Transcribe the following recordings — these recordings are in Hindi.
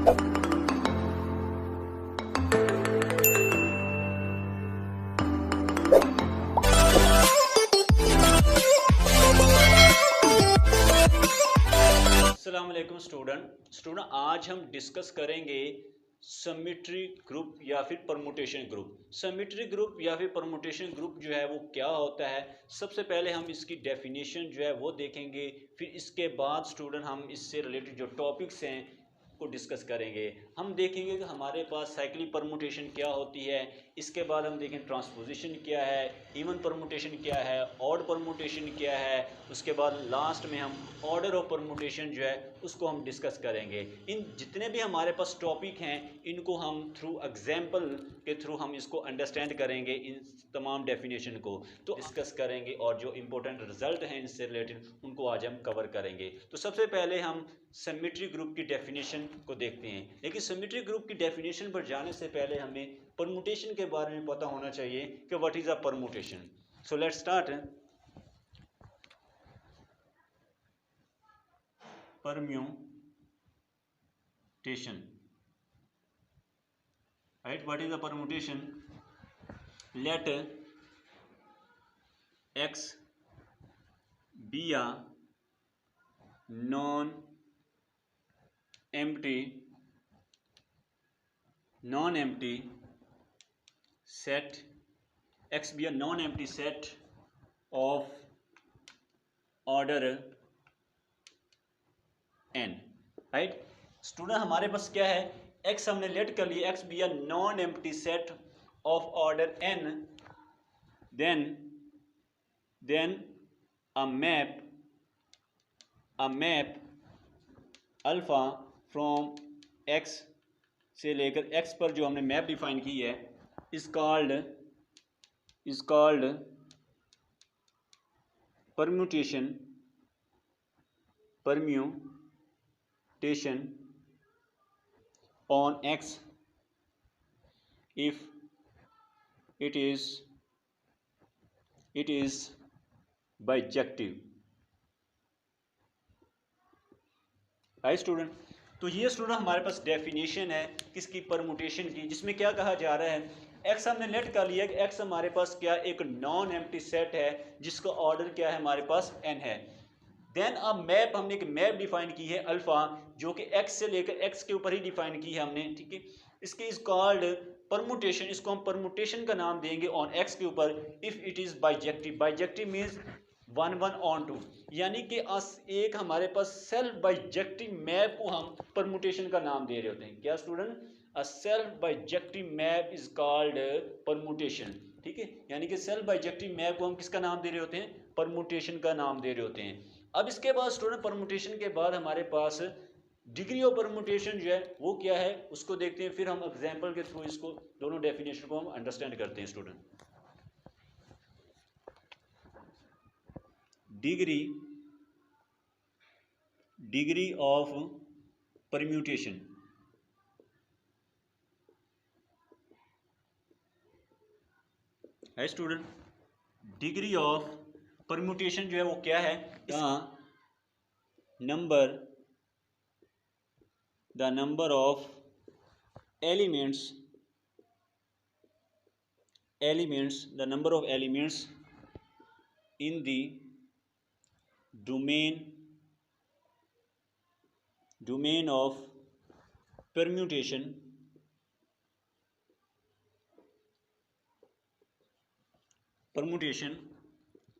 अस्सलामुअलैकुम स्टूडेंट, आज हम डिस्कस करेंगे समिट्री ग्रुप या फिर परमुटेशन ग्रुप। समिट्री ग्रुप या फिर परमुटेशन ग्रुप जो है वो क्या होता है, सबसे पहले हम इसकी डेफिनेशन जो है वो देखेंगे। फिर इसके बाद स्टूडेंट हम इससे रिलेटेड जो टॉपिक्स हैं को डिस्कस करेंगे। हम देखेंगे कि हमारे पास साइक्लिक परमुटेशन क्या होती है, इसके बाद हम देखेंगे ट्रांसपोजिशन क्या है, इवन परमुटेशन क्या है, ऑड परमुटेशन क्या है, उसके बाद लास्ट में हम ऑर्डर ऑफ परमुटेशन जो है उसको हम डिस्कस करेंगे। इन जितने भी हमारे पास टॉपिक हैं इनको हम थ्रू एग्जाम्पल के थ्रू हम इसको अंडरस्टैंड करेंगे, इन तमाम डेफिनेशन को तो डिस्कस करेंगे और जो इंपॉर्टेंट रिजल्ट हैं इनसे रिलेटेड उनको आज हम कवर करेंगे। तो सबसे पहले हम सिमेट्री ग्रुप की डेफिनेशन को देखते हैं, लेकिन सिमेट्री ग्रुप की डेफिनेशन पर जाने से पहले हमें परमुटेशन के बारे में पता होना चाहिए कि what is a permutation. So let's start. Permutation, right? What is the permutation? Let x be a non-empty set. X be a non-empty set of order n, right student. हमारे पास क्या है, x हमने लेट कर लिया, x be a non empty set of order n, then a map alpha from x से लेकर x पर जो हमने मैप डिफाइन की है is called permutation on x if it is bijective, right student. तो ये स्टूडेंट हमारे पास डेफिनेशन है किसकी, परमुटेशन की, जिसमें क्या कहा जा रहा है, x हमने लेट कर लिया कि x हमारे पास क्या एक नॉन एम्प्टी सेट है जिसका ऑर्डर क्या है हमारे पास n है। देन अब मैप, हमने एक मैप डिफाइन की है अल्फा जो कि x से लेकर x के ऊपर ही डिफाइन की है हमने, ठीक है। इसके इज कॉल्ड परमुटेशन, इसको हम परमुटेशन का नाम देंगे ऑन x के ऊपर if it is bijective. Bijective means 1 on 2, यानी कि एक हमारे पास सेल्फ बाइजेक्टिव मैप को हम परमुटेशन का नाम दे रहे होते हैं। क्या student, a self bijective map is called permutation, ठीक है। यानी कि सेल्फ बाइजेक्टिव मैप को हम किसका नाम दे रहे होते हैं, परमुटेशन का नाम दे रहे होते हैं। अब इसके बाद स्टूडेंट परमुटेशन के बाद हमारे पास डिग्री ऑफ परमुटेशन जो है वो क्या है उसको देखते हैं, फिर हम एग्जांपल के थ्रू इसको दोनों डेफिनेशन को हम अंडरस्टैंड करते हैं स्टूडेंट। डिग्री ऑफ परम्यूटेशन, है स्टूडेंट। डिग्री ऑफ परम्यूटेशन जो है वो क्या है, the number of elements in the domain of permutation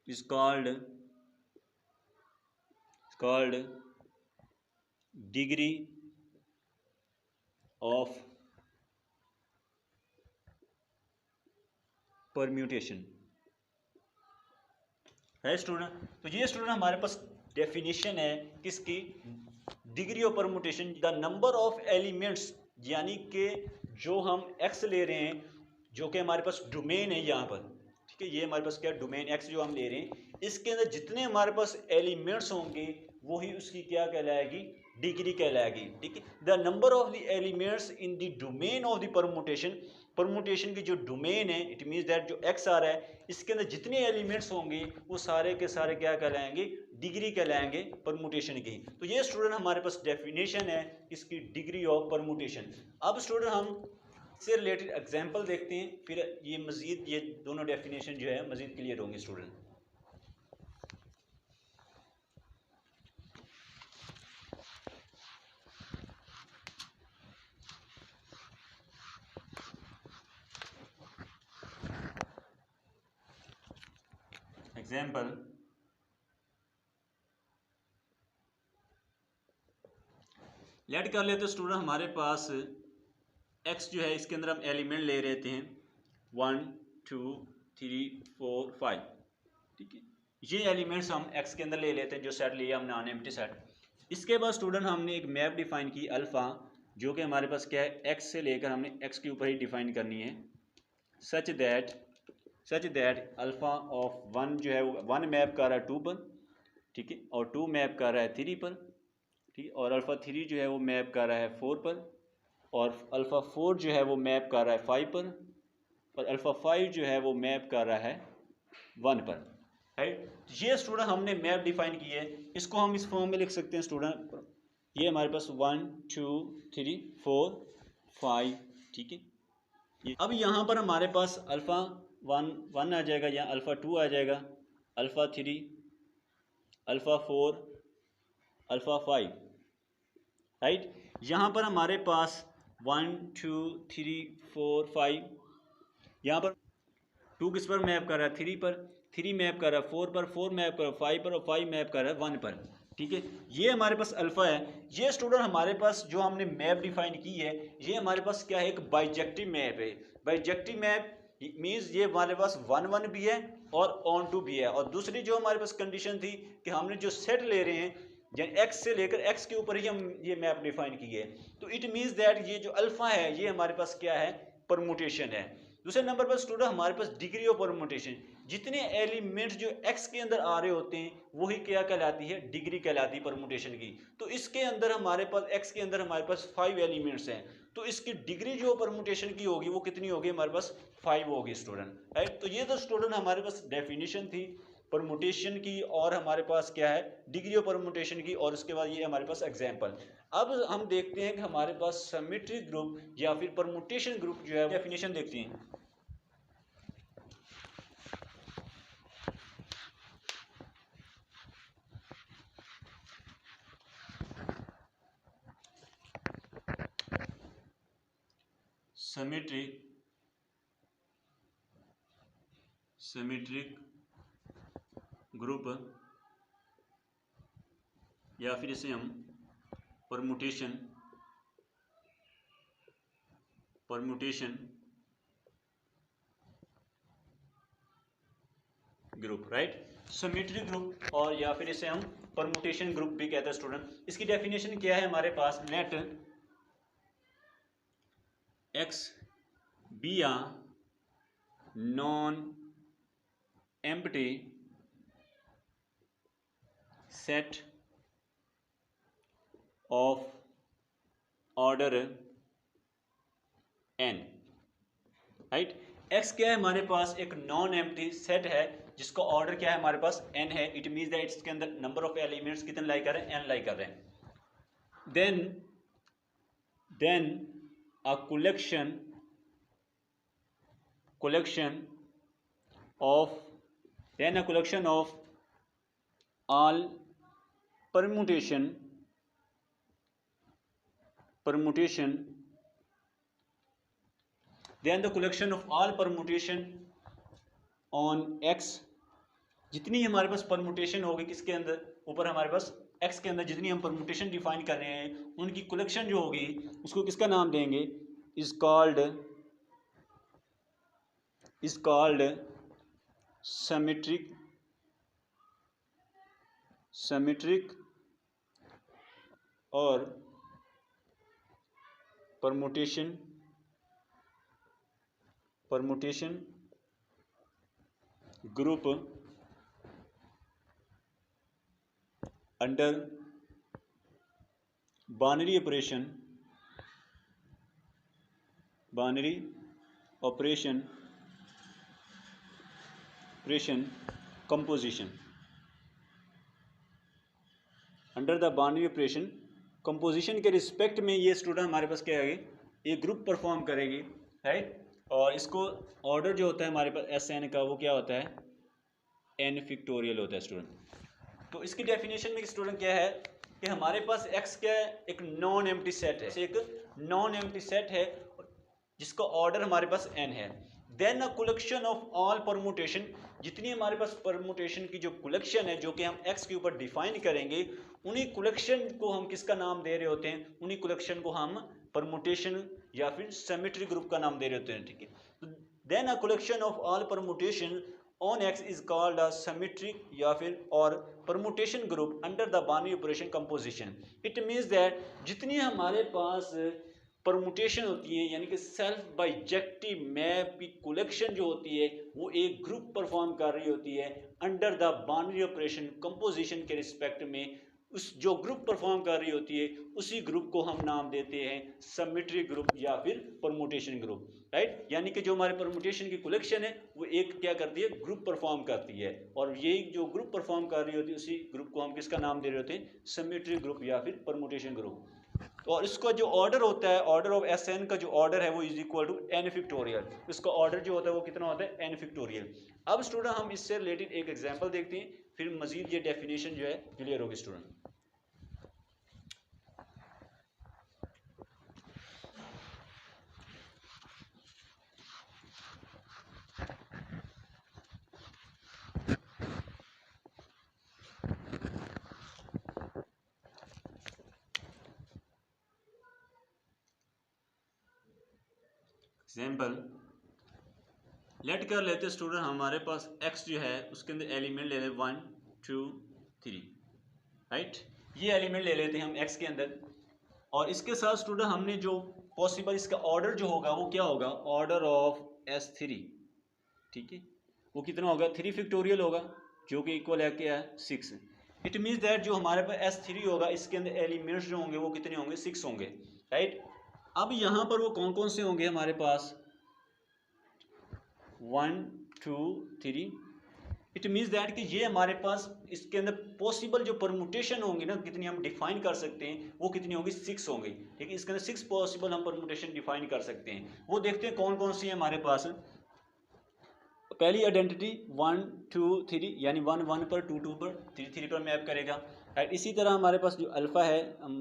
is called degree of permutation, है स्टूडेंट। तो ये स्टूडेंट हमारे पास डेफिनेशन है किसकी, degree of permutation, the number of elements, यानी कि जो हम x ले रहे हैं जो कि हमारे पास डोमेन है यहाँ पर, ठीक है। ये हमारे पास क्या डोमेन x जो हम ले रहे हैं, इसके अंदर जितने हमारे पास एलिमेंट्स होंगे वही उसकी क्या कहलाएगी, डिग्री कहलाएगी, ठीक है। The number of the elements in the domain of the permutation की जो डोमेन है, इट मीन्स दैट जो x आ रहा है इसके अंदर जितने एलिमेंट्स होंगे वो सारे के सारे क्या कहलाएंगे, डिग्री कहलाएंगे परमुटेशन की। तो ये स्टूडेंट हमारे पास डेफिनेशन है इसकी डिग्री ऑफ परमुटेशन। अब स्टूडेंट हम से रिलेटेड एग्जांपल देखते हैं, फिर ये मजीद ये दोनों डेफिनेशन जो है मजीद क्लियर होंगे स्टूडेंट। एग्जाम्पल, लेट कर लेते स्टूडेंट हमारे पास x जो है इसके अंदर हम एलिमेंट ले रहते हैं 1 2 3 4 5, ठीक है। ये एलिमेंट्स हम x के अंदर ले लेते हैं, जो सेट लिया हमने नॉन एम्प्टी सेट। इसके बाद स्टूडेंट हमने एक मैप डिफाइन की अल्फ़ा, जो कि हमारे पास क्या है x से लेकर हमने x के ऊपर ही डिफाइन करनी है, सच दैट अल्फ़ा ऑफ 1 जो है वो 1 मैप कर रहा है 2 पर, ठीक है, और 2 मैप कर रहा है 3 पर, ठीक है, और अल्फ़ा 3 जो है वो मैप कर रहा है 4 पर, और अल्फ़ा 4 जो है वो मैप कर रहा है 5 पर, और अल्फ़ा 5 जो है वो मैप कर रहा है 1 पर, राइट। ये स्टूडेंट हमने मैप डिफाइन की है, इसको हम इस फॉर्म में लिख सकते हैं स्टूडेंट, ये हमारे पास 1 2 3 4 5, ठीक है। अब यहाँ पर हमारे पास अल्फ़ा 1 आ जाएगा, या अल्फ़ा 2 आ जाएगा, अल्फ़ा 3, अल्फ़ा 4, अल्फ़ा 5, राइट। यहाँ पर हमारे पास 1 2 3 4 5, यहाँ पर 2 किस पर मैप कर रहा है 3 पर, 3 मैप कर रहा है 4 पर, 4 मैप कर रहा है 5 पर, और 5 मैप कर रहा है 1 पर, ठीक है। ये हमारे पास अल्फ़ा है। ये स्टूडेंट हमारे पास जो हमने मैप डिफाइन की है, ये हमारे पास क्या है, एक बाइजेक्टिव मैप है। बाइजेक्टिव मैप मीन्स ये हमारे पास 1 1 भी है और ऑन टू भी है, और दूसरी जो हमारे पास कंडीशन थी कि हमने जो सेट ले रहे हैं यानी x से लेकर x के ऊपर ही हम ये मैप डिफाइन किए, तो इट मीन्स दैट ये जो अल्फा है ये हमारे पास क्या है, परमुटेशन है। दूसरे नंबर पर स्टूडेंट हमारे पास डिग्री ऑफ परमुटेशन, जितने एलिमेंट्स जो x के अंदर आ रहे होते हैं वही क्या कहलाती है, डिग्री कहलाती है परमुटेशन की। तो इसके अंदर हमारे पास x के अंदर हमारे पास 5 एलिमेंट्स हैं, तो इसकी डिग्री जो परमुटेशन की होगी वो कितनी होगी, हमारे पास 5 होगी स्टूडेंट, राइट। तो ये तो स्टूडेंट हमारे पास डेफिनेशन थी परमुटेशन की, और हमारे पास क्या है, डिग्री ऑफ परमुटेशन की, और उसके बाद ये हमारे पास एग्जांपल। अब हम देखते हैं कि हमारे पास सिमेट्रिक ग्रुप या फिर परमुटेशन ग्रुप जो है डेफिनेशन देखते हैं। सिमेट्रिक ग्रुप या फिर इसे हम permutation group, right. Symmetric group और या फिर इसे हम परमुटेशन ग्रुप भी कहते हैं स्टूडेंट। इसकी डेफिनेशन क्या है हमारे पास, लेट x be a non empty set of order n, right. x क्या है, हमारे पास एक नॉन एम्प्टी सेट है जिसका ऑर्डर क्या है, हमारे पास n है। इट मीन्स दैट इसके अंदर नंबर ऑफ एलिमेंट्स कितने लाई कर रहे हैं, n लाई कर रहे हैं। Then a collection of all permutation then the collection of all permutation on x, जितनी हमारे पास परमुटेशन होगी किसके अंदर, ऊपर हमारे पास x के अंदर जितनी हम परमुटेशन डिफाइन कर रहे हैं उनकी कलेक्शन जो होगी उसको किसका नाम देंगे, इज कॉल्ड सिमेट्रिक और permutation group under binary operation composition, under the binary operation composition के रिस्पेक्ट में ये स्टूडेंट हमारे पास क्या है, एक ग्रुप परफॉर्म करेगी, राइट। और इसको ऑर्डर जो होता है हमारे पास एस एन का वो क्या होता है, एन फिक्टोरियल होता है स्टूडेंट। तो इसकी डेफिनेशन में स्टूडेंट क्या है कि हमारे पास एक्स क्या है, एक नॉन एम्प्टी सेट है, एक नॉन एम्प्टी सेट है जिसका ऑर्डर हमारे पास एन है। Then a collection of all permutation, जितनी हमारे पास परमुटेशन की जो कलेक्शन है जो कि हम एक्स के ऊपर डिफाइन करेंगे, उन्हीं कलेक्शन को हम किसका नाम दे रहे होते हैं, उन्हीं कलेक्शन को हम परमुटेशन या फिर सिमेट्री ग्रुप का नाम दे रहे होते हैं, ठीक है। Then a collection of all permutation on x is called a symmetric या फिर और permutation group under the binary operation composition. It means that जितनी हमारे पास परमुटेशन होती है यानी कि सेल्फ बाइजेक्टिव मैप की कलेक्शन जो होती है वो एक ग्रुप परफॉर्म कर रही होती है under the binary operation composition के रिस्पेक्ट में, उस जो ग्रुप परफॉर्म कर रही होती है उसी ग्रुप को हम नाम देते हैं सिमेट्री ग्रुप या फिर परमुटेशन ग्रुप, राइट। यानी कि जो हमारे परमुटेशन की कलेक्शन है वो एक क्या करती है, ग्रुप परफॉर्म करती है, और यही जो ग्रुप परफॉर्म कर रही होती है उसी ग्रुप को हम किसका नाम दे रहे होते हैं, सिमेट्री ग्रुप या फिर परमुटेशन ग्रुप। और इसका जो ऑर्डर होता है, ऑर्डर ऑफ एस एन का जो ऑर्डर है वो is equal to n factorial. इसका ऑर्डर जो होता है वो कितना होता है, एन फिक्टोरियल। अब स्टूडेंट हम इससे रिलेटेड एक एग्जांपल देखते हैं, फिर मजीद ये डेफिनेशन जो है क्लियर होगी स्टूडेंट। एग्जाम्पल लेट कर लेते स्टूडेंट, हमारे पास x जो है उसके अंदर एलिमेंट ले लेते 1 2 3, राइट। ये एलिमेंट ले लेते हैं हम x के अंदर, और इसके साथ स्टूडेंट हमने जो पॉसिबल इसका ऑर्डर जो होगा वो क्या होगा, ऑर्डर ऑफ S3, ठीक है। वो कितना होगा, 3 फिक्टोरियल होगा जो कि इक्वल है क्या है, 6। इट मीन्स दैट जो हमारे पास S3 होगा इसके अंदर एलिमेंट्स जो होंगे वो कितने होंगे, 6 होंगे, राइट। अब यहाँ पर वो कौन कौन से होंगे हमारे पास, 1 2 3। इट मीन्स दैट कि ये हमारे पास इसके अंदर पॉसिबल जो परमुटेशन होंगी ना, कितनी हम डिफाइन कर सकते हैं, वो कितनी होंगी, 6 होंगी, ठीक है। इसके अंदर 6 पॉसिबल हम परमुटेशन डिफाइन कर सकते हैं। वो देखते हैं कौन कौन सी है हमारे पास। पहली आइडेंटिटी 1 2 3 यानी 1 1 पर, 2 2 पर, 3 3 पर मैप करेगा, राइट। इसी तरह हमारे पास जो अल्फ़ा है हम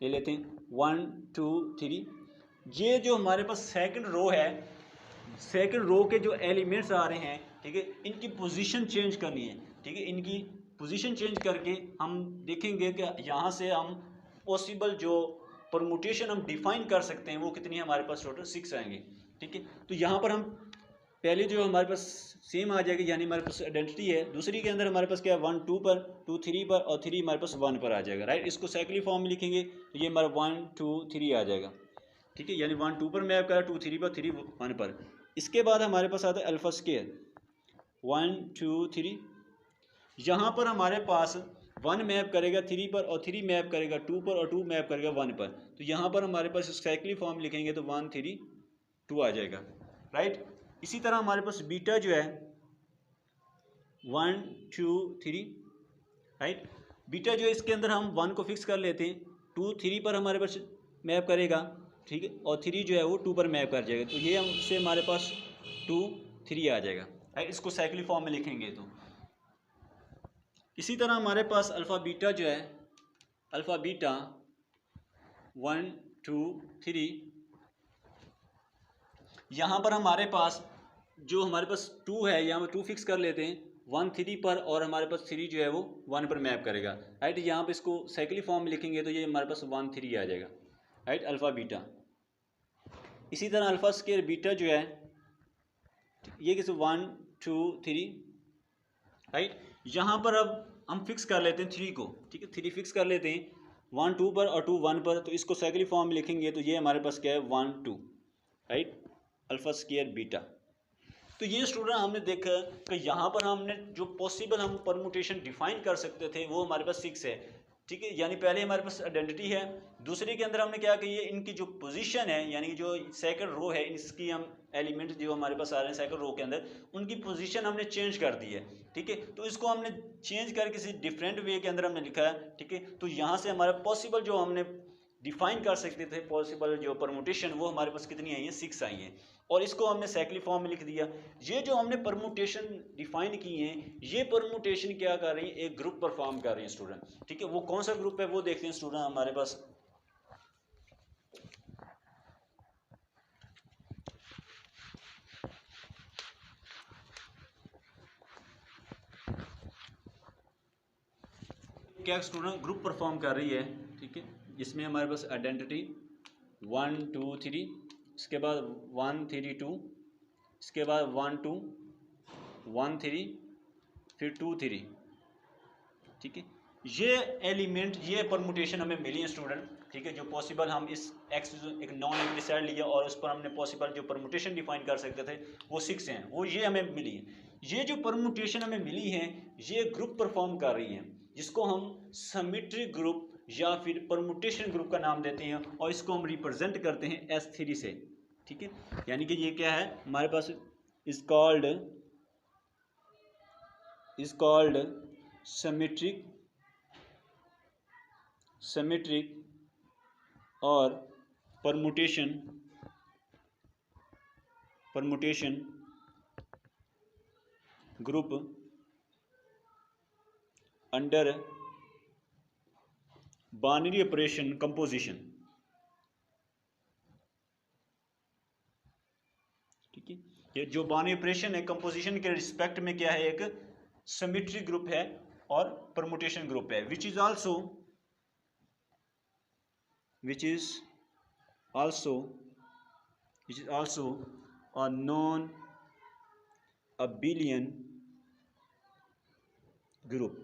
ले लेते हैं 1 2 3। ये जो हमारे पास सेकंड रो है, सेकंड रो के जो एलिमेंट्स आ रहे हैं, ठीक है, इनकी पोजीशन चेंज करनी है, ठीक है। इनकी पोजीशन चेंज करके हम देखेंगे कि यहाँ से हम पॉसिबल जो परमुटेशन हम डिफाइन कर सकते हैं वो कितनी हमारे पास टोटल 6 आएंगे, ठीक है। तो यहाँ पर हम पहले जो हमारे पास सेम आ जाएगी यानी हमारे पास आइडेंटिटी है, दूसरी के अंदर हमारे पास क्या है 1 2 पर, 2 3 पर, और 3 हमारे पास 1 पर आ जाएगा, राइट। इसको साइक्लिक फॉर्म में लिखेंगे तो ये हमारा 1 2 3 आ जाएगा, ठीक है। यानी 1 2 पर मैप करा, 2 3 पर, 3 1 पर। इसके बाद हमारे पास आता है अल्फा स्केयर 1 2 3। यहाँ पर हमारे पास 1 मैप करेगा 3 पर, और 3 मैप करेगा 2 पर, और 2 मैप करेगा 1 पर। तो यहाँ पर हमारे पास साइक्लिक फॉर्म लिखेंगे तो 1 3 2 आ जाएगा, राइट। इसी तरह हमारे पास बीटा जो है 1 2 3, राइट। बीटा जो है इसके अंदर हम 1 को फिक्स कर लेते हैं, 2 3 पर हमारे पास मैप करेगा, ठीक है, और 3 जो है वो 2 पर मैप कर जाएगा, तो ये हमसे हमारे पास 2 3 आ जाएगा, राइट। इसको साइक्लिक फॉर्म में लिखेंगे तो इसी तरह हमारे पास अल्फ़ा बीटा जो है, अल्फ़ा बीटा 1 2 3। यहाँ पर हमारे पास जो हमारे पास 2 है, यहाँ पर 2 फिक्स कर लेते हैं 1 3 पर, और हमारे पास 3 जो है वो 1 पर मैप करेगा, राइट। यहाँ पर इसको साइक्लिक फॉर्म में लिखेंगे तो ये हमारे पास 1 3 आ जाएगा, राइट, अल्फ़ा बीटा। इसी तरह अल्फ़ा स्केयर बीटा जो है ये किस 1 2 3, राइट। यहाँ पर अब हम फिक्स कर लेते हैं 3 को, ठीक है, 3 फिक्स कर लेते हैं 1 2 पर और 2 1 पर, तो इसको साइक्लिक फॉर्म में लिखेंगे तो ये हमारे पास क्या है 1 2, राइट, अल्फ़ा स्केयर बीटा। तो ये स्टूडेंट हमने देखा कि यहाँ पर हमने जो पॉसिबल हम परमुटेशन डिफाइन कर सकते थे वो हमारे पास 6 है, ठीक है। यानी पहले हमारे पास आइडेंटिटी है, दूसरे के अंदर हमने क्या कि ये इनकी जो पोजीशन है यानी जो सेकंड रो है इसकी हम एलिमेंट जो हमारे पास आ रहे हैं साइकिल रो के अंदर, उनकी पोजीशन हमने चेंज कर दी है, ठीक है। तो इसको हमने चेंज कर किसी डिफरेंट वे के अंदर हमने लिखा है, ठीक है। तो यहाँ से हमारा पॉसिबल जो हमने डिफाइन कर सकते थे पॉसिबल जो परमुटेशन, वो हमारे पास कितनी आई है, 6 आई हैं, और इसको हमने साइक्लिक फॉर्म में लिख दिया। ये जो हमने परमुटेशन डिफाइन किए हैं, ये परमुटेशन क्या कर रही है, एक ग्रुप परफॉर्म कर रही है स्टूडेंट, ठीक है। वो कौन सा ग्रुप है वो देखते हैं स्टूडेंट हमारे पास। क्या स्टूडेंट ग्रुप परफॉर्म कर रही है, ठीक है। जिसमें हमारे पास आइडेंटिटी 1 2 3, इसके बाद 1 3 2, इसके बाद 1 2 1 3, फिर 2 3, ठीक है। ये एलिमेंट, ये परमुटेशन हमें मिली है स्टूडेंट, ठीक है। जो पॉसिबल हम इस एक्स एक नॉन एम्प्लीसाइड लिया और उस पर हमने पॉसिबल जो परमुटेशन डिफाइन कर सकते थे वो 6 हैं, वो ये हमें मिली है। ये जो परमुटेशन हमें मिली है, ये ग्रुप परफॉर्म कर रही है, जिसको हम सिमेट्री ग्रुप या फिर परमुटेशन ग्रुप का नाम देते हैं, और इसको हम रिप्रेजेंट करते हैं S3 से, ठीक है। यानी कि ये क्या है हमारे पास, इज कॉल्ड सिमेट्रिक और permutation group under binary operation composition, ठीक है। ये जो बाइनरी ऑपरेशन है कंपोजिशन के रिस्पेक्ट में क्या है, एक सिमेट्री ग्रुप है और परमुटेशन ग्रुप है, which is also a non abelian group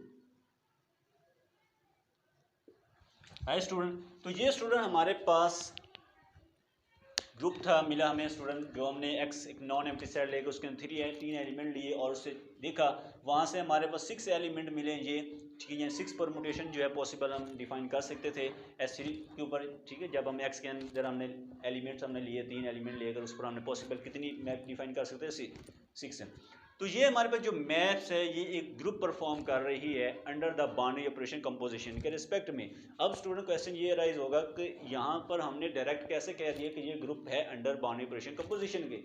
है स्टूडेंट। तो ये स्टूडेंट हमारे पास ग्रुप था मिला हमें स्टूडेंट, जो हमने एक्स एक नॉन एम्प्टी सेट लेकर उसके अंदर 3 एलिमेंट लिए और उससे देखा, वहाँ से हमारे पास 6 एलिमेंट मिले ये, ठीक है। 6 परमुटेशन जो है पॉसिबल हम डिफाइन कर सकते थे S3 के ऊपर, ठीक है। जब हम एक्स के अंदर हमने एलिमेंट्स हमने लिए 3 एलिमेंट लेकर उस पर हमने पॉसिबल कितनी मैप डिफाइन कर सकते थे, 6। तो ये हमारे पास जो मैप्स है ये एक ग्रुप परफॉर्म कर रही है under the binary operation composition के रिस्पेक्ट में। अब स्टूडेंट क्वेश्चन ये राइज होगा कि यहाँ पर हमने डायरेक्ट कैसे कह दिया कि ये ग्रुप है अंडर बाइनरी ऑपरेशन कंपोजिशन के।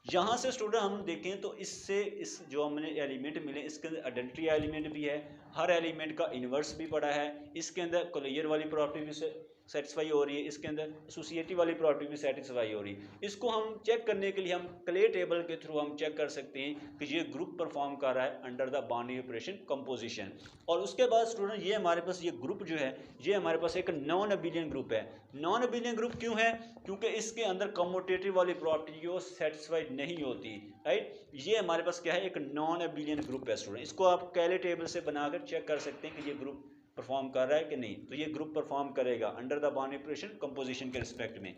यहाँ से स्टूडेंट हम देखें तो इससे इस जो हमने एलिमेंट मिले इसके अंदर आइडेंटिटी एलिमेंट भी है, हर एलिमेंट का इन्वर्स भी पड़ा है, इसके अंदर कोलियर वाली प्रॉपर्टी भी सेटिस्फाई हो रही है, इसके अंदर एसोसिएटिव वाली प्रॉपर्टी भी सेटिस्फाई हो रही है। इसको हम चेक करने के लिए हम क्ले टेबल के थ्रू हम चेक कर सकते हैं कि ये ग्रुप परफॉर्म कर रहा है under the binary operation composition. और उसके बाद स्टूडेंट ये हमारे पास ये ग्रुप जो है ये हमारे पास एक नॉन अबिलियन ग्रुप है। नॉन अबिलियन ग्रुप क्यों है, क्योंकि इसके अंदर कम्यूटेटिव वाली प्रॉपर्टी जो सेटिस्फाइड नहीं होती, राइट। ये हमारे पास क्या है, एक नॉन अबिलियन ग्रुप है स्टूडेंट। इसको आप कैले टेबल से बनाकर चेक कर सकते हैं कि ये ग्रुप परफॉर्म कर रहा है कि नहीं। तो ये ग्रुप परफॉर्म करेगा under the binary operation composition के रिस्पेक्ट में।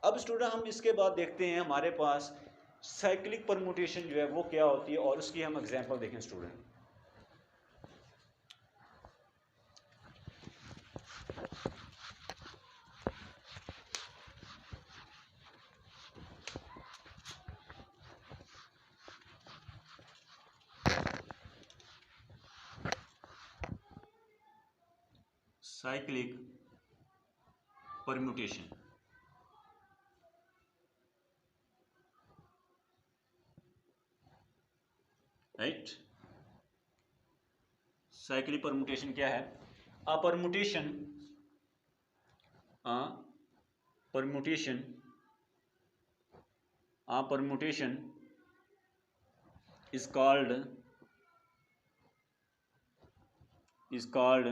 अब स्टूडेंट हम इसके बाद देखते हैं हमारे पास साइक्लिक परमुटेशन जो है वो क्या होती है, और उसकी हम एग्जांपल देखें student. Cyclic permutation, right. Cyclic permutation क्या है, अ permutation is called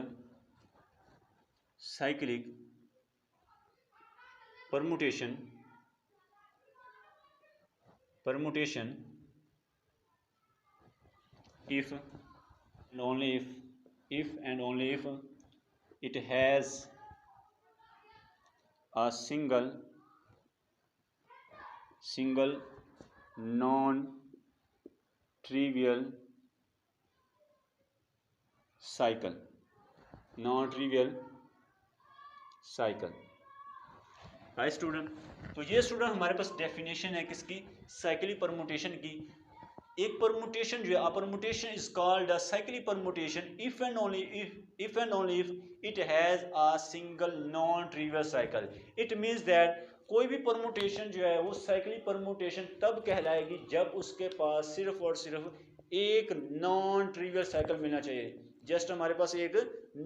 cyclic permutation if and only if it has a single non trivial cycle, hi student, तो ये स्टूडेंट हमारे पास डेफिनेशन है किसकी, साइक्लिक परमुटेशन की। एक परमुटेशन जो है, permutation is called a cyclic permutation if and only if it has a single non trivial cycle. It means that कोई भी परमुटेशन जो है वो साइक्लिक परमुटेशन तब कहलाएगी जब उसके पास सिर्फ और सिर्फ एक नॉन ट्रिवियल साइकिल मिलना चाहिए। जस्ट हमारे पास एक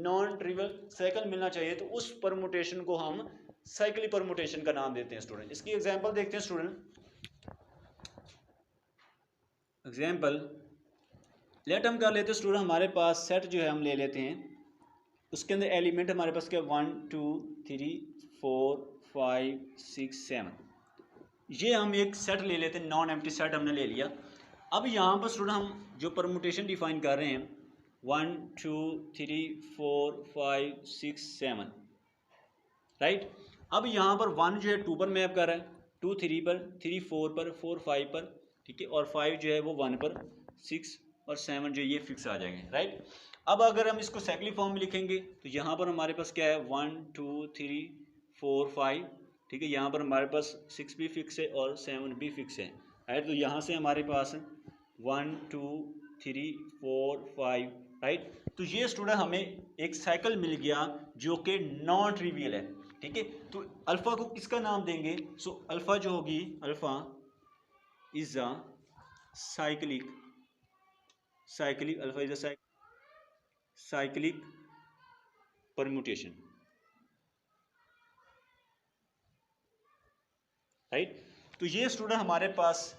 नॉन ट्रिवियल साइकिल मिलना चाहिए, तो उस परमुटेशन को हम साइक्लिक परमुटेशन का नाम देते हैं स्टूडेंट। इसकी एग्जांपल देखते हैं स्टूडेंट। एग्जाम्पल लेट हम कर लेते हैं स्टूडेंट, हमारे पास सेट जो है हम ले लेते हैं, उसके अंदर एलिमेंट हमारे पास क्या 1 2 3 4 5 6 7, ये हम एक सेट ले लेते हैं, नॉन एम्प्टी सेट हमने ले लिया। अब यहाँ पर स्टूडेंट हम जो परमुटेशन डिफाइन कर रहे हैं 1 2 3 4 5 6 7, राइट। अब यहाँ पर 1 जो है 2 पर मैप कर रहा है, 2 3 पर, 3 4 पर, 4 5 पर, ठीक है, और 5 जो है वो 1 पर, 6 और 7 जो ये फिक्स आ जाएंगे, राइट। अब अगर हम इसको साइक्लिक फॉर्म में लिखेंगे तो यहाँ पर हमारे पास क्या है 1 2 3 4 5, ठीक है, यहाँ पर हमारे पास 6 भी फिक्स है और 7 भी फिक्स है, राइट। तो यहाँ से हमारे पास 1 2 3 4 5, राइट। तो ये स्टूडेंट हमें एक साइकिल मिल गया जो कि नॉन ट्रिवियल है, ठीक है। तो अल्फा को किसका नाम देंगे, सो अल्फा जो होगी, alpha is a cyclic alpha is a cyclic permutation, right. तो ये स्टूडेंट हमारे पास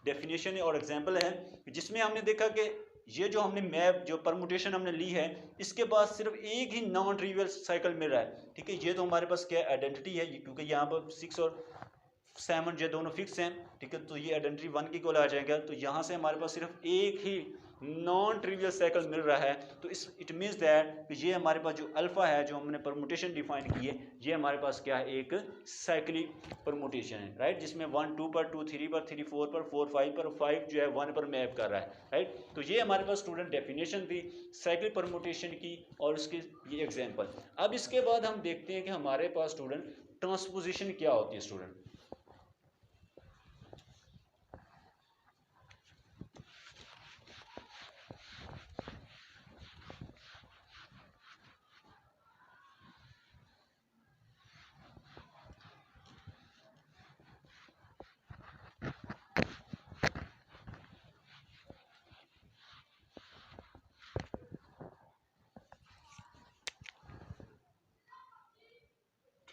डेफिनेशन है और एग्जांपल है, जिसमें हमने देखा कि ये जो हमने मैप जो परमुटेशन हमने ली है, इसके पास सिर्फ एक ही नॉन ट्रिवियल साइकिल मिल रहा है, ठीक है। ये तो हमारे पास क्या आइडेंटिटी है, क्योंकि यहाँ पर 6 और 7 जो दोनों फिक्स हैं, ठीक है, तो ये आइडेंटिटी 1 की कोल आ जाएगा। तो यहाँ से हमारे पास सिर्फ एक ही नॉन ट्रिवियल साइकिल मिल रहा है, तो इस इट मीन्स दैट ये हमारे पास जो अल्फा है, जो हमने परमुटेशन डिफाइन की है, ये हमारे पास क्या है, एक साइक्लिक परमुटेशन है, राइट, जिसमें 1 2 पर, 2 3 पर, 3 4 पर, 4 5 पर, 5 जो है 1 पर मैप कर रहा है, राइट। तो ये हमारे पास स्टूडेंट डेफिनेशन थी साइक्लिक परमुटेशन की और उसके ये एग्जाम्पल। अब इसके बाद हम देखते हैं कि हमारे पास स्टूडेंट ट्रांसपोजिशन क्या होती है student.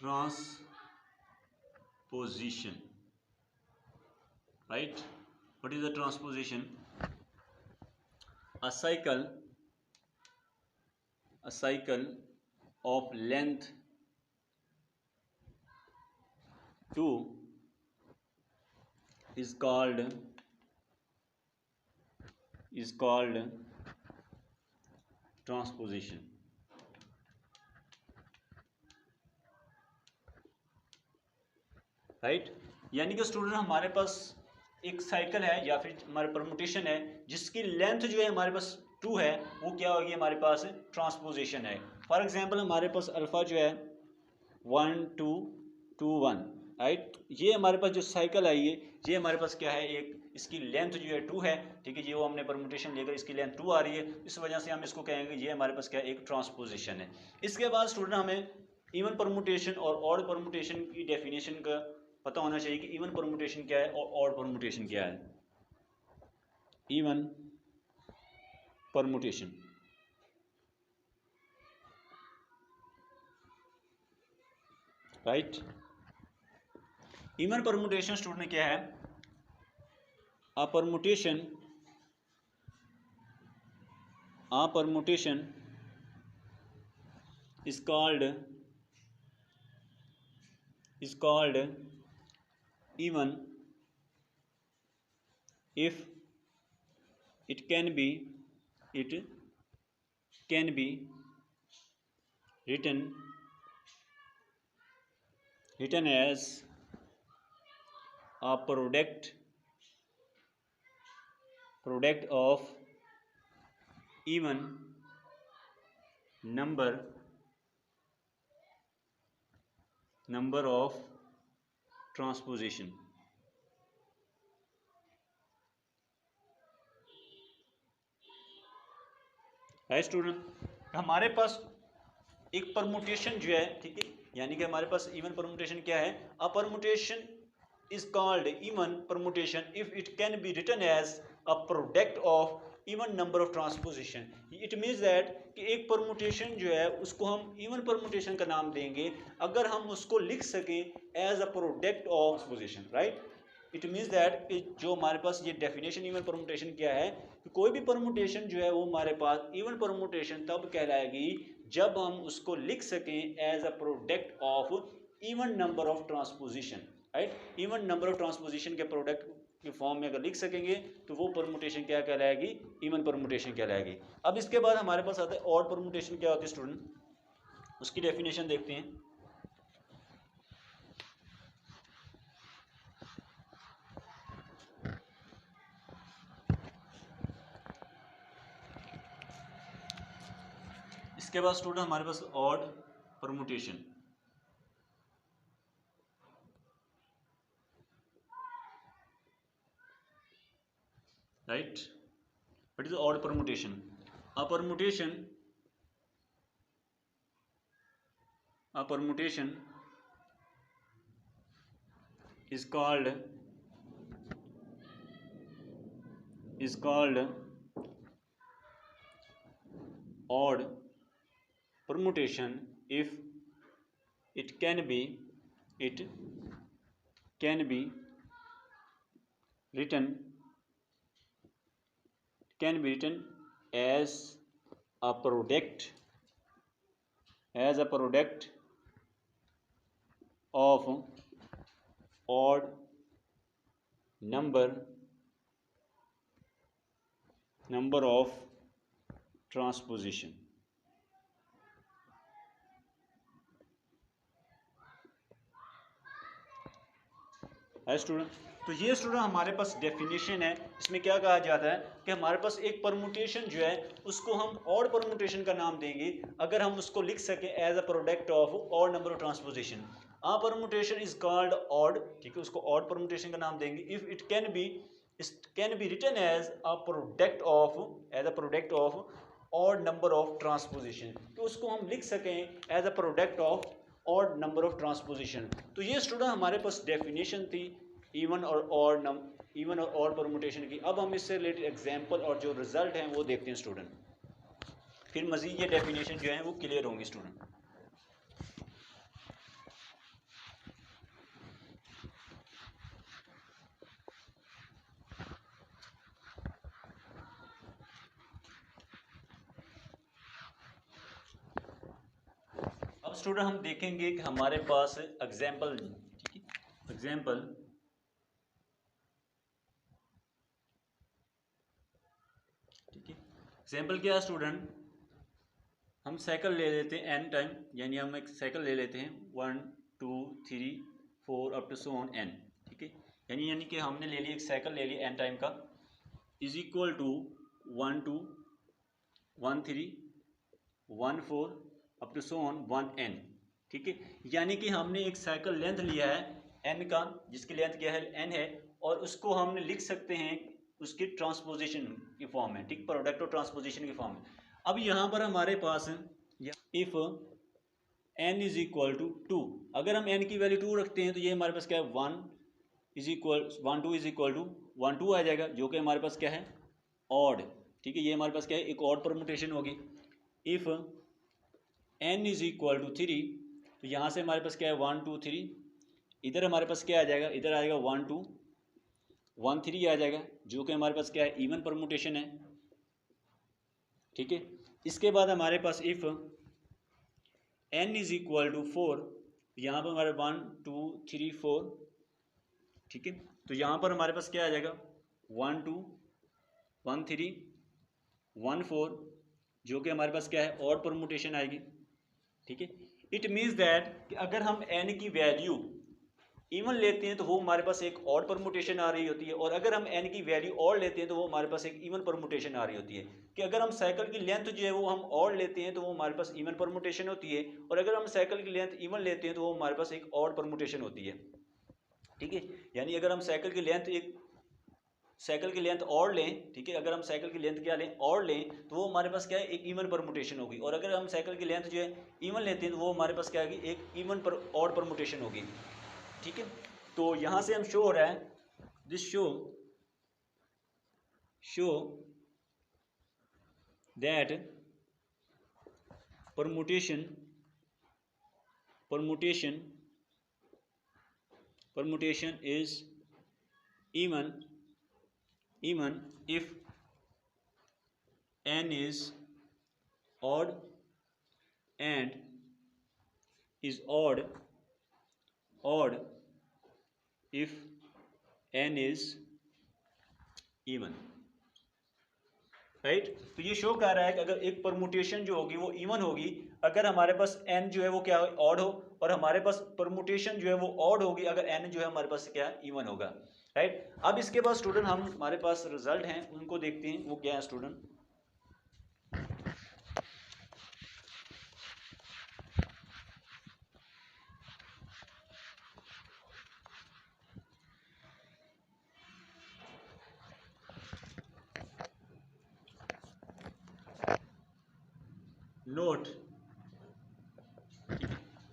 Transposition, right? What is the transposition? A cycle of length 2 is called transposition, right. यानी कि स्टूडेंट हमारे पास एक साइकिल है या फिर हमारे परमुटेशन है जिसकी लेंथ जो है हमारे पास 2 है, वो क्या होगी, हमारे पास ट्रांसपोजिशन है। फॉर एग्जांपल हमारे पास अल्फा जो है 1 2 2 1, राइट। ये हमारे पास जो साइकिल आई है, ये हमारे पास क्या है, एक इसकी लेंथ जो है 2 है, ठीक है। ये वो हमने परमुटेशन लेकर इसकी लेंथ 2 आ रही है, इस वजह से हम इसको कहेंगे ये हमारे पास क्या है, एक ट्रांसपोजिशन है। इसके बाद स्टूडेंट हमें इवन परमुटेशन और ऑड परमुटेशन की डेफिनेशन का पता होना चाहिए कि इवन परमुटेशन क्या है और ऑड परमुटेशन क्या है। Even permutation, right. Even permutation student क्या है, a permutation is called even if it can be written as a product of even number of transposition. Right student, हमारे पास एक परमुटेशन जो है, ठीक है, यानी कि हमारे पास इवन परमुटेशन क्या है, अ permutation is called even permutation if it can be written as a product of even number of transposition। it means that कि एक परमुटेशन जो है उसको हम इवन परमुटेशन का नाम देंगे अगर हम उसको लिख सकें as a product of transposition. Right, it means that जो हमारे पास ये डेफिनेशन इवन परमुटेशन क्या है कि कोई भी परमुटेशन जो है वो हमारे पास इवन परमुटेशन तब कहलाएगी जब हम उसको लिख सकें as a product of even number of transposition. Right, even number of transposition के प्रोडक्ट के फॉर्म में अगर लिख सकेंगे तो वो परमुटेशन क्या कहलाएगी, इवन परमुटेशन कहलाएगी। अब इसके बाद हमारे पास आता है ऑड परमुटेशन। क्या होती है स्टूडेंट, उसकी डेफिनेशन देखते हैं। इसके बाद स्टूडेंट हमारे पास odd permutation. Right, what is the odd permutation? A permutation is called odd permutation if it can be written as a product of odd number of transposition। है स्टूडेंट, तो ये स्टूडेंट हमारे पास डेफिनेशन है। इसमें क्या कहा जाता है कि हमारे पास एक परमुटेशन जो है उसको हम ऑड परमुटेशन का नाम देंगे अगर हम उसको लिख सके as a product of odd number of transposition. A permutation is called odd, ठीक है, उसको ऑड परमुटेशन का नाम देंगे if it can be written as a product of odd number of transposition, तो उसको हम लिख सकें as a product of odd number of transposition. तो ये स्टूडेंट हमारे पास डेफिनेशन थी इवन और ऑड परमुटेशन की। अब हम इससे रिलेटेड एग्जांपल और जो रिजल्ट हैं वो देखते हैं स्टूडेंट, फिर मजीद ये डेफिनेशन जो है वो क्लियर होंगी स्टूडेंट। अब स्टूडेंट हम देखेंगे कि हमारे पास एग्जांपल, ठीक है, एग्जांपल एग्जाम्पल क्या है स्टूडेंट, हम साइकिल ले लेते हैं n टाइम, यानी हम एक साइकिल ले लेते हैं 1 2 3 4 up to so on n, ठीक है, यानी कि हमने ले लिया एक साइकिल ले लिया n टाइम का is equal to 1 2 1 3 1 4 up to so on 1 n, ठीक है, यानी कि हमने एक साइकिल लेंथ लिया है n का, जिसकी लेंथ क्या है n है, और उसको हमने लिख सकते हैं उसकी ट्रांसपोजिशन की फॉर्म में, ठीक, प्रोडक्ट और ट्रांसपोजिशन की फॉर्म में। अब यहाँ पर हमारे पास if n is equal to 2, अगर हम n की वैल्यू 2 रखते हैं तो ये हमारे पास क्या है 1 2 इज इक्वल टू 1 2 आ जाएगा, जो कि हमारे पास क्या है ऑड, ठीक है, ये हमारे पास क्या है एक ऑड परमुटेशन होगी। If n is equal to 3, तो यहाँ से हमारे पास क्या है 1 2 3, इधर हमारे पास क्या आ जाएगा, इधर आएगा 1 2 1 3 आ जाएगा, जो कि हमारे पास क्या है इवन परमुटेशन है, ठीक है। इसके बाद हमारे पास if n is equal to 4, यहाँ पर हमारे 1 2 3 4, ठीक है, तो यहाँ पर हमारे पास क्या आ जाएगा 1 2 1 3 1 4, जो कि हमारे पास क्या है ऑड परमुटेशन आएगी, ठीक है। इट मीन्स दैट कि अगर हम n की वैल्यू इवन लेते हैं तो वो हमारे पास एक ऑड परमुटेशन आ रही होती है, और अगर हम n की वैल्यू ऑड लेते हैं तो वो हमारे पास एक इवन परमुटेशन आ रही होती है। कि अगर हम साइकिल की लेंथ जो है वो हम ऑड लेते हैं तो वो हमारे पास इवन परमुटेशन होती है, और अगर हम साइकिल की लेंथ इवन लेते हैं तो वो हमारे पास एक ऑड परमुटेशन होती है। ठीक है, यानी अगर हम साइकिल की लेंथ और लें, ठीक है, अगर हम साइकिल की लेंथ क्या लें और लें, तो वो हमारे पास क्या है, एक इवन परमुटेशन होगी। और अगर हम साइकिल की लेंथ जो है इवन लेते हैं तो वो हमारे पास क्या होगी, एक इवन पर ऑड परमुटेशन होगी। ठीक है, तो यहाँ से हम शो हो रहा है, this show that permutation is even if n is odd and is odd if n is even, right. तो ये शो कर रहा है कि अगर एक परमुटेशन जो होगी वो इवन होगी अगर हमारे पास n जो है वो क्या ऑड हो, और हमारे पास परमुटेशन जो है वो ऑड होगी अगर n जो है हमारे पास क्या इवन होगा, राइट। अब इसके बाद स्टूडेंट हम हमारे पास रिजल्ट हैं उनको देखते हैं, वो क्या है स्टूडेंट।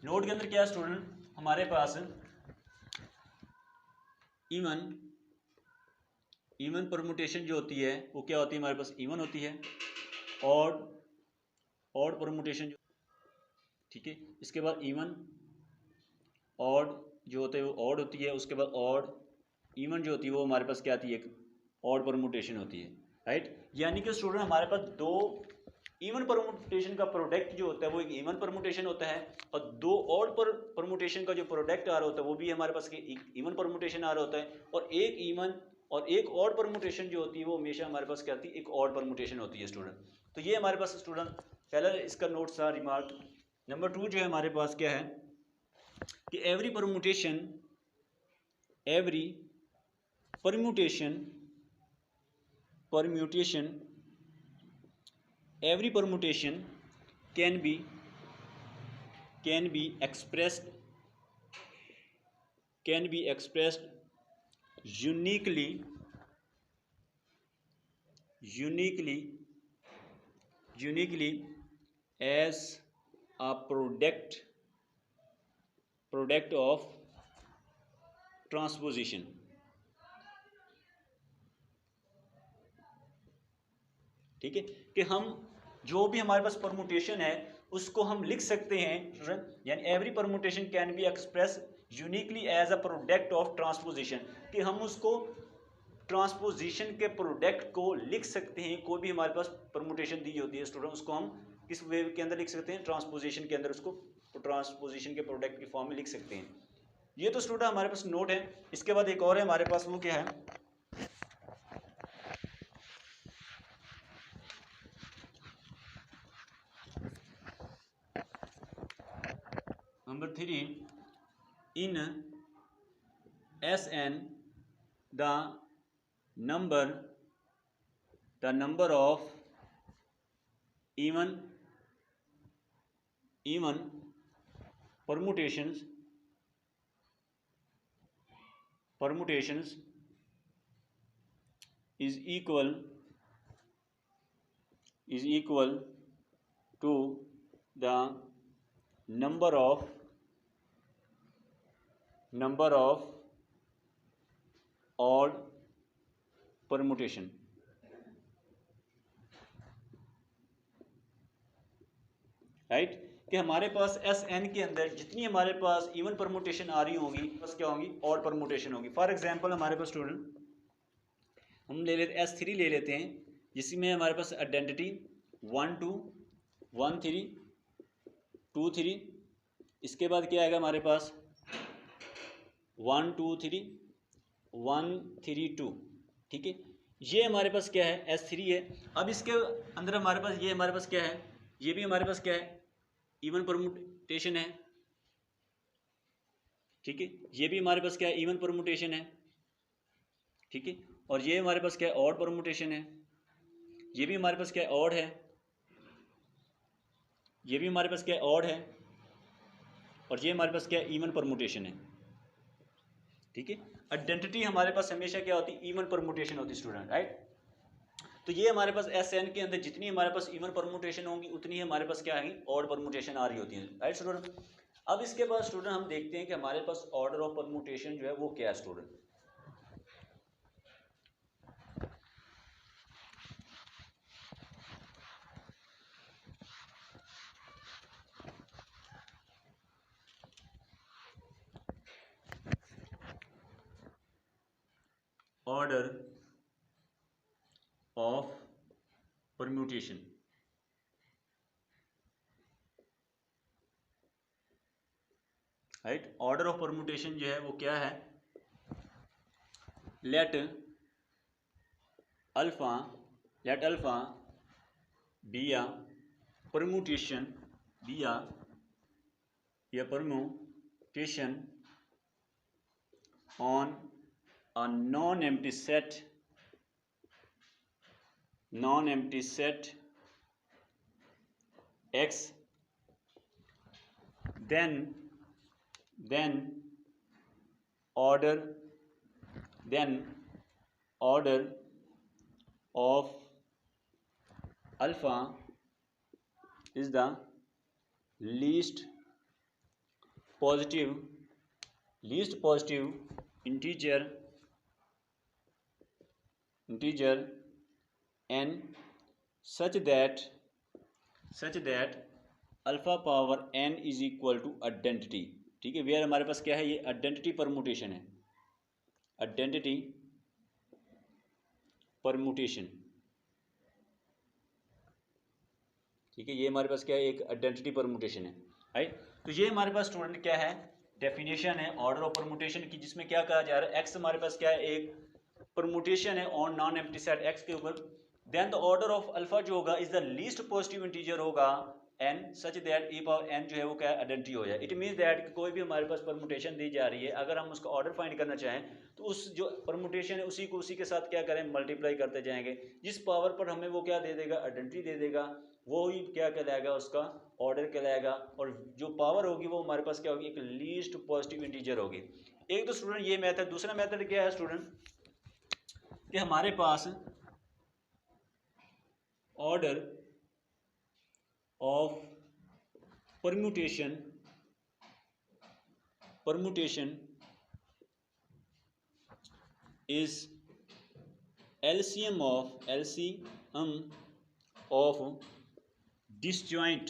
नोट के अंदर क्या है स्टूडेंट, हमारे पास इवन परमुटेशन जो होती है वो क्या होती है, हमारे पास इवन होती है। ऑड परमुटेशन, ठीक है, इसके बाद इवन ऑड जो होते हैं वो ऑड होती है, उसके बाद ऑड इवन जो होती है वो हमारे पास क्या आती है, एक ऑड परमुटेशन होती है, राइट। यानी कि स्टूडेंट हमारे पास दो इवन परमुटेशन का प्रोडक्ट जो होता है वो एक इवन परमुटेशन होता है, और दो ऑड परमुटेशन का जो प्रोडक्ट आ रहा होता है वो भी हमारे पास एक इवन परमुटेशन आ रहा होता है, और एक इवन और एक ऑड परमुटेशन जो होती है वो हमेशा हमारे पास क्या आती है, एक ऑड परमुटेशन होती है स्टूडेंट। तो ये हमारे पास स्टूडेंट पहला इसका नोट था, रिमार्क। नंबर 2 जो है हमारे पास क्या है कि every permutation can be expressed uniquely as a product of transposition। ठीक है, कि हम जो भी हमारे पास परमुटेशन है उसको हम लिख सकते हैं, यानी every permutation can be express uniquely as a product of transposition, कि हम उसको ट्रांसपोजिशन के प्रोडक्ट को लिख सकते हैं। कोई भी हमारे पास परमुटेशन दी होती है स्टूडेंट, उसको हम किस वे के अंदर लिख सकते हैं, ट्रांसपोजिशन के अंदर उसको ट्रांसपोजिशन के प्रोडक्ट की फॉर्म में लिख सकते हैं। ये तो स्टूडेंट हमारे पास नोट है। इसके बाद एक और है हमारे पास, वो क्या है, number 3, in Sn the number of even permutations is equal to the number of odd permutation, right. कि हमारे पास एस एन के अंदर जितनी हमारे पास इवन परमुटेशन आ रही होंगी बस क्या होंगी, ऑड परमुटेशन होगी। फॉर एग्जांपल हमारे पास स्टूडेंट हम ले लेते S3 ले लेते हैं, जिसमें हमारे पास आइडेंटिटी 1 2 1 3 2 3, इसके बाद क्या आएगा हमारे पास 1 2 3 1 3 2, ठीक है। ये हमारे पास क्या है, S3 है। अब इसके अंदर हमारे पास ये हमारे पास क्या है, ये भी हमारे पास क्या है, इवन परमुटेशन है, ठीक है। ये भी हमारे पास क्या है, इवन परमुटेशन है, ठीक है। और ये हमारे पास क्या है, ऑड परमुटेशन है। ये भी हमारे पास क्या है, ऑड है। ये भी हमारे पास क्या है, ऑड है। और ये हमारे पास क्या है, इवन परमुटेशन है, ठीक है। आइडेंटिटी हमारे पास हमेशा क्या होती है, इवन परमुटेशन होती है स्टूडेंट, राइट। तो ये हमारे पास SN के अंदर जितनी हमारे पास इवन परमुटेशन होंगी उतनी हमारे पास क्या आएगी, ऑड परमुटेशन आ रही होती है, राइट स्टूडेंट। अब इसके बाद स्टूडेंट हम देखते हैं कि हमारे पास ऑर्डर ऑफ परमुटेशन जो है वो क्या है student. Order of permutation, right. Order of permutation जो है वो क्या है, let alpha be a permutation, be a permutation on a non-empty set X, then order of alpha is the least positive integer n such that alpha power n is equal to identity, ठीक है। वेयर हमारे पास क्या है, ये आइडेंटिटी परमुटेशन है, आइडेंटिटी परमुटेशन, ठीक है। ये हमारे पास क्या है, एक आइडेंटिटी परमुटेशन है, राइट। तो ये हमारे पास स्टूडेंट क्या है, डेफिनेशन है ऑर्डर ऑफ परमुटेशन की, जिसमें क्या कहा जा रहा है, एक्स हमारे पास क्या है, एक परमुटेशन है on non empty set X के ऊपर। Then the order of alpha जो होगा is the least positive integer होगा n such that e power n जो है वो क्या आइडेंटिटी हो जाए। इट मीन्स दैट कोई भी हमारे पास परमुटेशन दी जा रही है, अगर हम उसका ऑर्डर फाइंड करना चाहें तो उस जो परमुटेशन है उसी को उसी के साथ क्या करें, मल्टीप्लाई करते जाएंगे। जिस पावर पर हमें वो क्या दे देगा, आइडेंटिटी दे देगा, वो ही क्या कहलाएगा, उसका ऑर्डर कहलाएगा। और जो पावर होगी वो हमारे पास क्या होगी, एक लीस्ट पॉजिटिव इंटीजर होगी। एक तो स्टूडेंट ये मेथड, दूसरा मेथड क्या है स्टूडेंट कि हमारे पास order of permutation is LCM of disjoint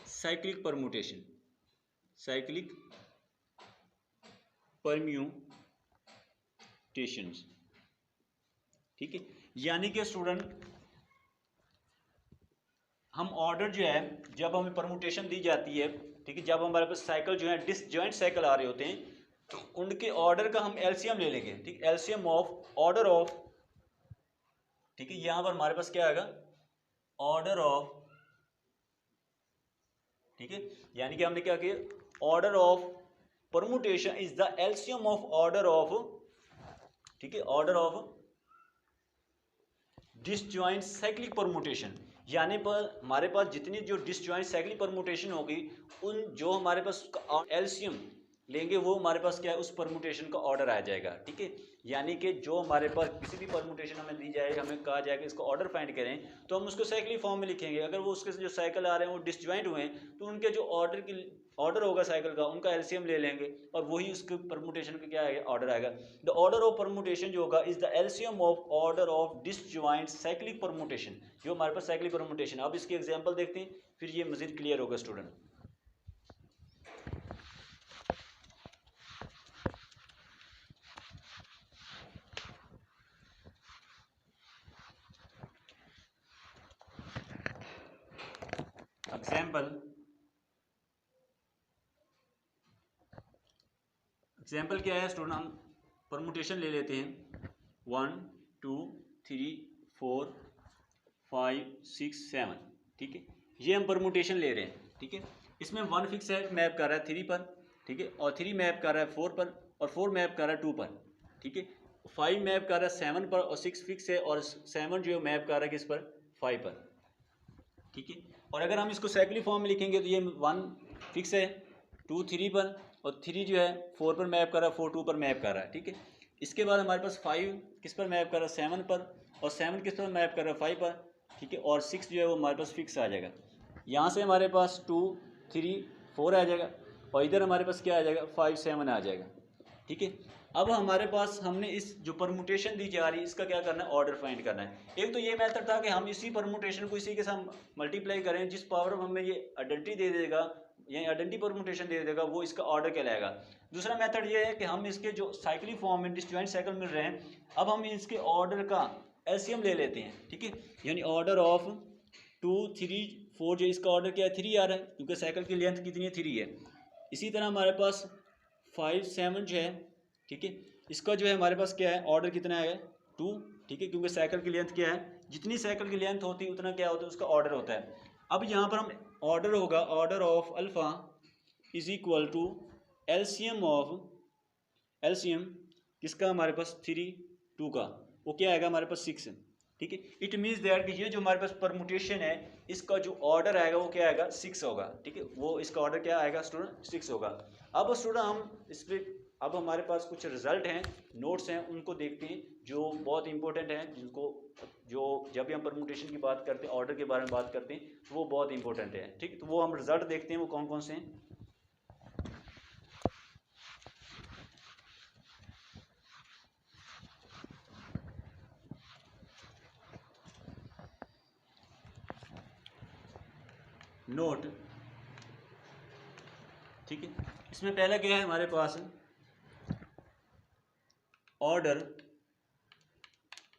cyclic permutations, ठीक है। यानी कि स्टूडेंट हम ऑर्डर जो है, जब हमें परमुटेशन दी जाती है, ठीक है, जब हमारे पास साइकिल जो है डिसजॉइंट साइकिल आ रहे होते हैं, तो उनके ऑर्डर का हम एलसीएम ले लेंगे, ठीक, एलसीएम ऑफ ऑर्डर ऑफ, ठीक है। यहां पर हमारे पास क्या आएगा, ऑर्डर ऑफ, ठीक है। यानी कि हमने क्या किया, order of permutation is the LCM of order of, ठीक है, order of disjoint cyclic permutation. यानी पर हमारे पास जितनी जो डिसजॉइंट साइक्लिक परमुटेशन होगी, उन जो हमारे पास एलसीएम लेंगे वो हमारे पास क्या है, उस परमुटेशन का ऑर्डर आ जाएगा, ठीक है। यानी कि जो हमारे पास किसी भी परमुटेशन हमें दी जाए, हमें कहा जाएगा इसको ऑर्डर फाइंड करें, तो हम उसको साइक्लिक फॉर्म में लिखेंगे। अगर वो उसके जो साइकिल आ रहे हैं वो डिसजॉइंट हुए हैं, तो उनके जो ऑर्डर होगा साइकिल का, उनका एलसीएम ले लेंगे और वही उसके परमुटेशन का क्या आएगा, ऑर्डर आएगा। द ऑर्डर ऑफ परमुटेशन जो होगा is the LCM of order of disjoint cyclic permutation, जो हमारे पास साइक्लिक परमुटेशन। अब इसकी एग्जांपल देखते हैं, फिर ये मजीद क्लियर होगा स्टूडेंट। एग्जाम्पल क्या है स्टूडेंट, हम परमुटेशन ले लेते हैं 1 2 3 4 5 6 7, ठीक है। ये हम परमुटेशन ले रहे हैं, ठीक है। इसमें 1 फिक्स है, मैप कर रहा है 3 पर, ठीक है, और 3 मैप कर रहा है 4 पर, और 4 मैप कर रहा है 2 पर, ठीक है। 5 मैप कर रहा है 7 पर, और 6 फिक्स है, और 7 जो है मैप कर रहा है किस पर, 5 पर, ठीक है। और अगर हम इसको साइक्लिक फॉर्म में लिखेंगे तो ये 1 फिक्स है 2 3 पर, और 3 जो है 4 पर मैप कर रहा है, 4 2 पर मैप कर रहा है, ठीक है। इसके बाद हमारे पास 5 किस पर मैप कर रहा है, 7 पर, और 7 किस पर मैप कर रहा है, 5 पर, ठीक है। और 6 जो है वो हमारे पास फिक्स आ जाएगा। यहाँ से हमारे पास 2 3 4 आ जाएगा, और इधर हमारे पास क्या आ जाएगा, 5 7 आ जाएगा, ठीक है। अब हमारे पास हमने इस जो परमुटेशन दी जा रही है इसका क्या करना है, ऑर्डर फाइंड करना है। एक तो ये मेथड था कि हम इसी परमुटेशन को इसी के साथ मल्टीप्लाई करें, जिस पावर में हमें ये आइडेंटिटी दे देगा, ये आइडेंटिटी परमुटेशन दे देगा, वो इसका ऑर्डर कहलाएगा। दूसरा मेथड ये है कि हम इसके जो साइक्लिक फॉर्म में डिसजॉइंट साइकिल मिल रहे हैं, अब हम इसके ऑर्डर का एलसीएम ले लेते हैं, ठीक है। यानी ऑर्डर ऑफ 2 3 4, जो इसका ऑर्डर क्या है, 3 आ रहा है, क्योंकि साइकिल की लेंथ कितनी है, 3 है। इसी तरह हमारे पास 5 7 जो है, ठीक है, इसका जो है हमारे पास क्या है, ऑर्डर कितना है, 2, ठीक है, क्योंकि साइकिल की लेंथ क्या है, जितनी साइकिल की लेंथ होती है उतना क्या होता है, उसका ऑर्डर होता है। अब यहाँ पर हम ऑर्डर होगा, order of alpha is equal to LCM of, LCM किसका हमारे पास 3 2 का, वो क्या आएगा हमारे पास 6, ठीक है। इट मीन्स दैट कि ये जो हमारे पास परमुटेशन है इसका जो ऑर्डर आएगा वो क्या आएगा, 6 होगा, ठीक है। वो इसका ऑर्डर क्या आएगा स्टूडेंट, 6 होगा। अब स्टूडेंट हम इस पर, अब हमारे पास कुछ रिजल्ट हैं, नोट्स हैं, उनको देखते हैं जो बहुत इंपॉर्टेंट हैं, जिनको जो जब भी हम परमुटेशन की बात करते हैं, ऑर्डर के बारे में बात करते हैं, तो वो बहुत इंपॉर्टेंट है, ठीक है। तो वो हम रिजल्ट देखते हैं, वो कौन कौन से हैं। नोट, ठीक है। इसमें पहला क्या है हमारे पास, order,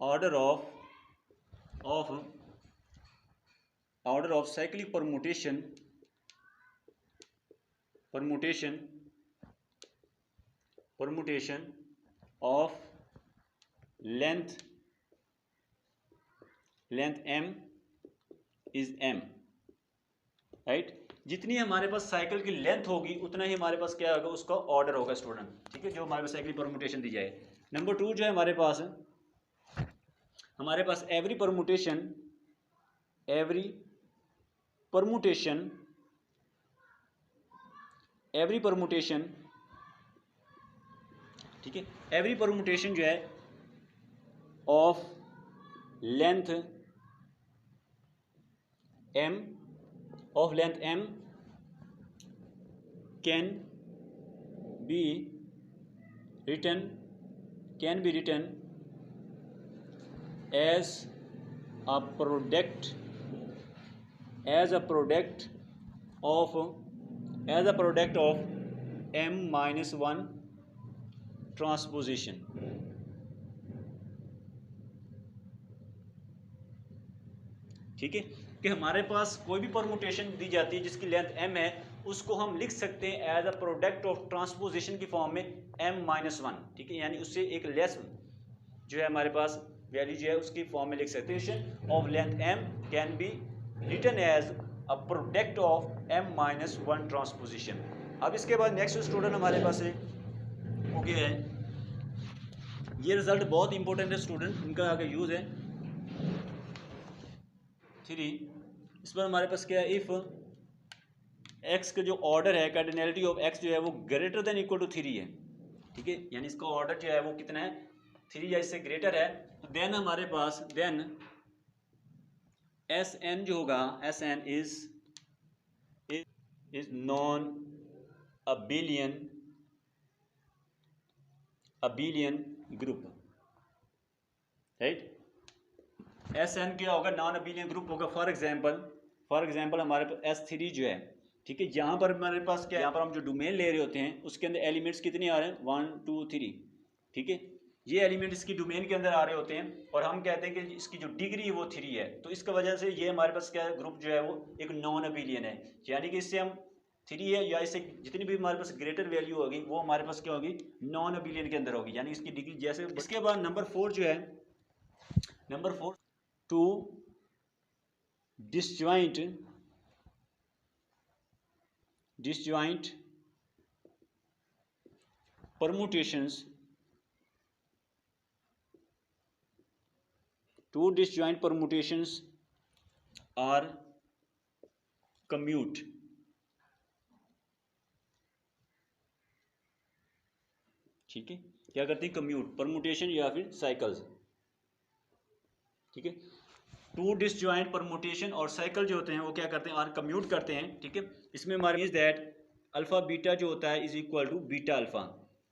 order of order of cyclic permutation, permutation of length m is m, right. जितनी हमारे पास साइकिल की लेंथ होगी उतना ही हमारे पास क्या होगा, उसका ऑर्डर होगा स्टूडेंट, ठीक है, जो हमारे पास साइक्लिक परमुटेशन दी जाए। नंबर 2 जो है हमारे पास एवरी परमुटेशन, ठीक है, एवरी परमुटेशन जो है of length m can be written as a product of m-1 transposition, ठीक है। कि हमारे पास कोई भी परमुटेशन दी जाती है जिसकी लेंथ m है, उसको हम लिख सकते हैं as a product of transposition की फॉर्म में m-1, ठीक है। यानी उससे एक लेस जो है हमारे पास वैल्यू जो है उसकी फॉर्म में लिख सकते हैं। Of length m can be written as a product of m-1 transposition. अब इसके बाद नेक्स्ट स्टूडेंट हमारे पास है वो क्या है, ये रिजल्ट बहुत इंपॉर्टेंट है स्टूडेंट, इनका आगे यूज़ है 3। इस पर हमारे पास क्या है, इफ़ x का जो ऑर्डर है, कार्डिनैलिटी ऑफ x जो है वो ग्रेटर देन इक्वल टू 3 है, ठीक है। यानी इसका ऑर्डर जो है वो कितना है, 3 या इससे ग्रेटर है, तो देन हमारे पास देन Sn जो होगा, Sn is non abelian group, right. Sn क्या होगा, नॉन अबिलियन ग्रुप होगा। फॉर एग्जाम्पल हमारे पास S3 जो है, ठीक है, यहाँ पर हमारे पास क्या है, यहाँ पर हम जो डोमेन ले रहे होते हैं उसके अंदर एलिमेंट्स कितने आ रहे हैं, 1 2 3, ठीक है। ये एलिमेंट इसकी डोमेन के अंदर आ रहे होते हैं, और हम कहते हैं कि इसकी जो डिग्री है वो 3 है, तो इसका वजह से ये हमारे पास क्या है, ग्रुप जो है वो एक नॉन अबिलियन है। यानी कि इससे हम 3 है या इससे जितनी भी हमारे पास ग्रेटर वैल्यू होगी वो हमारे पास क्या होगी, नॉन अबिलियन के अंदर होगी, यानी इसकी डिग्री जैसे। इसके बाद नंबर 4 जो है, number 4 two disjoint permutations, two disjoint permutations are commute, ठीक है, क्या करते हैं, कम्यूट, परमुटेशन या फिर साइकिल्स, ठीक है। टू डिसजॉइंट परमुटेशन और साइकिल जो होते हैं वो क्या करते हैं, आर कम्यूट करते हैं, ठीक है। इसमें हमारे इज दैट अल्फा बीटा जो होता है is equal to beta alpha,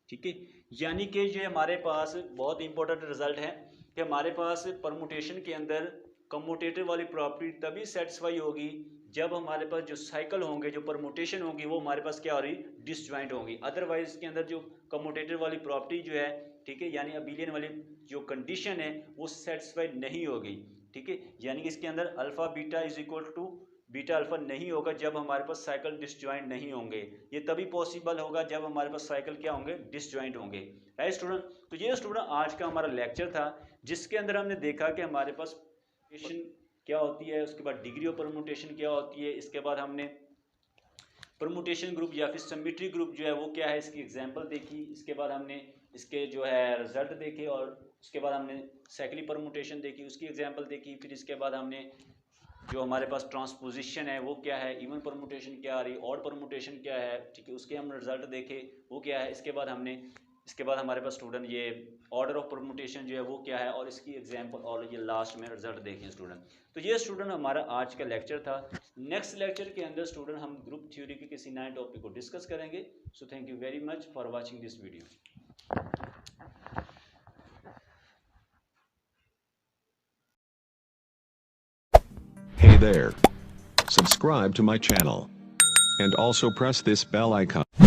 ठीक है। यानी कि ये हमारे पास बहुत इंपॉर्टेंट रिजल्ट है कि हमारे पास परमुटेशन के अंदर कम्यूटेटर वाली प्रॉपर्टी तभी सेटिस्फाई होगी जब हमारे पास जो साइकिल होंगे, जो परमुटेशन होगी, वो हमारे पास क्या हो रही, डिसजॉइंट होंगी। अदरवाइज इसके अंदर जो कम्यूटेटर वाली प्रॉपर्टी जो है, ठीक है, यानी अबिलियन वाली जो कंडीशन है वो सेटिस्फाइड नहीं होगी, ठीक है। यानी कि इसके अंदर alpha beta is equal to beta alpha नहीं होगा जब हमारे पास साइकिल डिसजॉइंट नहीं होंगे। ये तभी पॉसिबल होगा जब हमारे पास साइकिल क्या होंगे, डिसजॉइंट होंगे, राइट स्टूडेंट। तो ये स्टूडेंट आज का हमारा लेक्चर था जिसके अंदर हमने देखा कि हमारे पास क्या होती है, उसके बाद डिग्री ऑफ परमुटेशन क्या होती है, इसके बाद हमने परमुटेशन ग्रुप या फिर सिमेट्री ग्रुप जो है वो क्या है, इसकी एग्जांपल देखी, इसके बाद हमने इसके जो है रिजल्ट देखे, और उसके बाद हमने साइक्लिक परमुटेशन देखी, उसकी एग्जांपल देखी, फिर इसके बाद हमने जो हमारे पास ट्रांसपोजिशन है वो क्या है, इवन परमुटेशन क्या आ रही, ऑड परमुटेशन क्या है, ठीक है, उसके हम रिजल्ट देखे वो क्या है। इसके बाद हमारे पास स्टूडेंट ये ऑर्डर ऑफ परमुटेशन जो है वो क्या है, और इसकी एग्जांपल, और ये लास्ट में रिजल्ट देखें स्टूडेंट। तो ये स्टूडेंट हमारा आज का लेक्चर था। नेक्स्ट लेक्चर के अंदर स्टूडेंट हम ग्रुप थ्योरी के किसी नए टॉपिक को डिस्कस करेंगे। So thank you very much for watching this video. Hey there. Subscribe to my channel. And also press this bell icon.